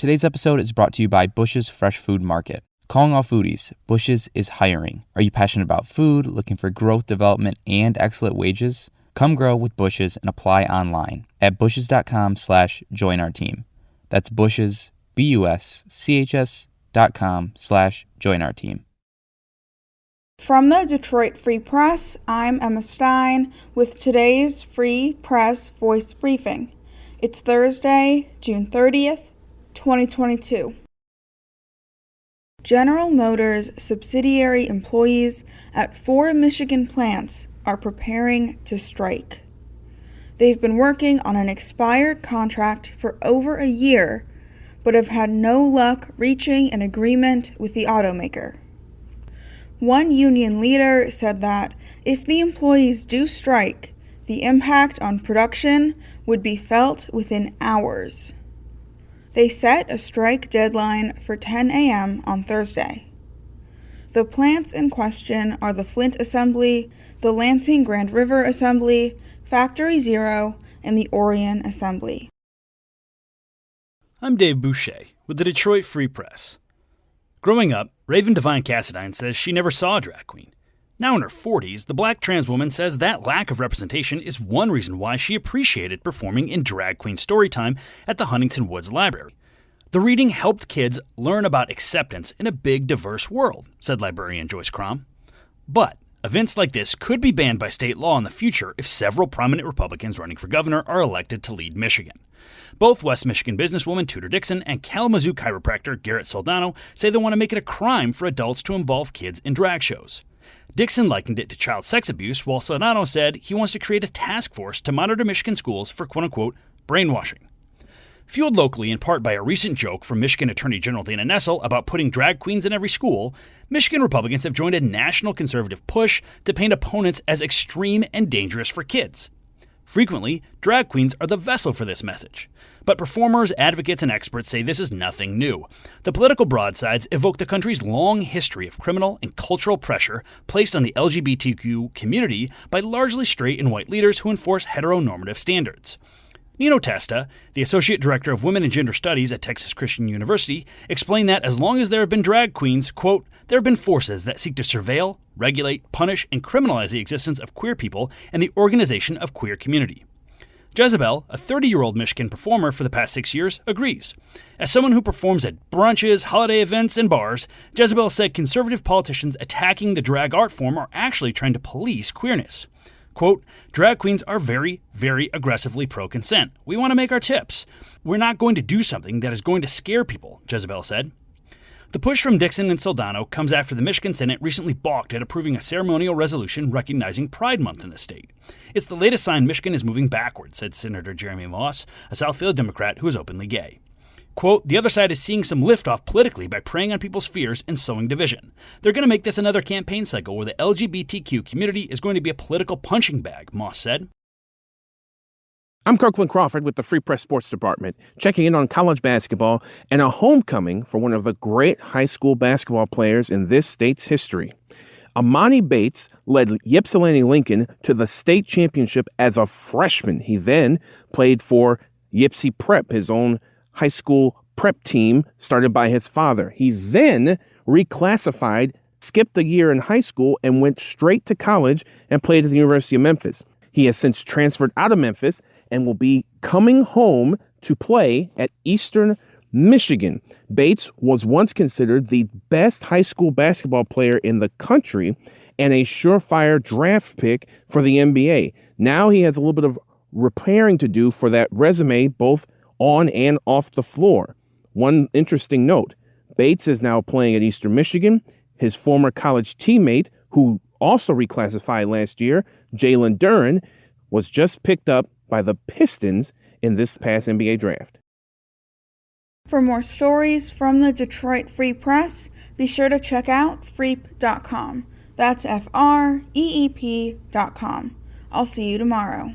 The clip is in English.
Today's episode is brought to you by Bush's Fresh Food Market. Calling all foodies, Bush's is hiring. Are you passionate about food, looking for growth, development, and excellent wages? Come grow with Bush's and apply online at bushes.com/join our team. That's Bush's, BUSCHS.com/join our team. From the Detroit Free Press, I'm Emma Stein with today's Free Press Voice Briefing. It's Thursday, June 30th, 2022. General Motors subsidiary employees at 4 Michigan plants are preparing to strike. They've been working on an expired contract for over a year, but have had no luck reaching an agreement with the automaker. One union leader said that if the employees do strike, the impact on production would be felt within hours. They set a strike deadline for 10 a.m. on Thursday. The plants in question are the Flint Assembly, the Lansing Grand River Assembly, Factory Zero, and the Orion Assembly. I'm Dave Boucher with the Detroit Free Press. Growing up, Raven Devine Cassadine says she never saw a drag queen. Now in her 40s, the black trans woman says that lack of representation is one reason why she appreciated performing in Drag Queen Storytime at the Huntington Woods Library. The reading helped kids learn about acceptance in a big, diverse world, said librarian Joyce Crom. But events like this could be banned by state law in the future if several prominent Republicans running for governor are elected to lead Michigan. Both West Michigan businesswoman Tudor Dixon and Kalamazoo chiropractor Garrett Soldano say they want to make it a crime for adults to involve kids in drag shows. Dixon likened it to child sex abuse, while Soldano said he wants to create a task force to monitor Michigan schools for quote-unquote brainwashing. Fueled locally in part by a recent joke from Michigan Attorney General Dana Nessel about putting drag queens in every school, Michigan Republicans have joined a national conservative push to paint opponents as extreme and dangerous for kids. Frequently, drag queens are the vessel for this message. But performers, advocates, and experts say this is nothing new. The political broadsides evoke the country's long history of criminal and cultural pressure placed on the LGBTQ community by largely straight and white leaders who enforce heteronormative standards. Nino Testa, the Associate Director of Women and Gender Studies at Texas Christian University, explained that as long as there have been drag queens, quote, there have been forces that seek to surveil, regulate, punish, and criminalize the existence of queer people and the organization of queer community. Jezebel, a 30-year-old Michigan performer for the past 6 years, agrees. As someone who performs at brunches, holiday events, and bars, Jezebel said conservative politicians attacking the drag art form are actually trying to police queerness. Quote, drag queens are very, very aggressively pro-consent. We want to make our tips. We're not going to do something that is going to scare people, Jezebel said. The push from Dixon and Soldano comes after the Michigan Senate recently balked at approving a ceremonial resolution recognizing Pride Month in the state. It's the latest sign Michigan is moving backwards, said Senator Jeremy Moss, a Southfield Democrat who is openly gay. Quote, the other side is seeing some liftoff politically by preying on people's fears and sowing division. They're going to make this another campaign cycle where the LGBTQ community is going to be a political punching bag, Moss said. I'm Kirkland Crawford with the Free Press Sports Department, checking in on college basketball and a homecoming for one of the great high school basketball players in this state's history. Emoni Bates led Ypsilanti Lincoln to the state championship as a freshman. He then played for Ypsi Prep, his own high school prep team started by his father. He then reclassified, skipped a year in high school, and went straight to college and played at the University of Memphis. He has since transferred out of Memphis and will be coming home to play at Eastern Michigan. Bates was once considered the best high school basketball player in the country and a surefire draft pick for the NBA. Now he has a little bit of repairing to do for that resume, both on and off the floor. One interesting note, Bates is now playing at Eastern Michigan. His former college teammate, who also reclassified last year, Jalen Duren, was just picked up by the Pistons in this past NBA draft. For more stories from the Detroit Free Press, be sure to check out freep.com. That's FREEP.com. I'll see you tomorrow.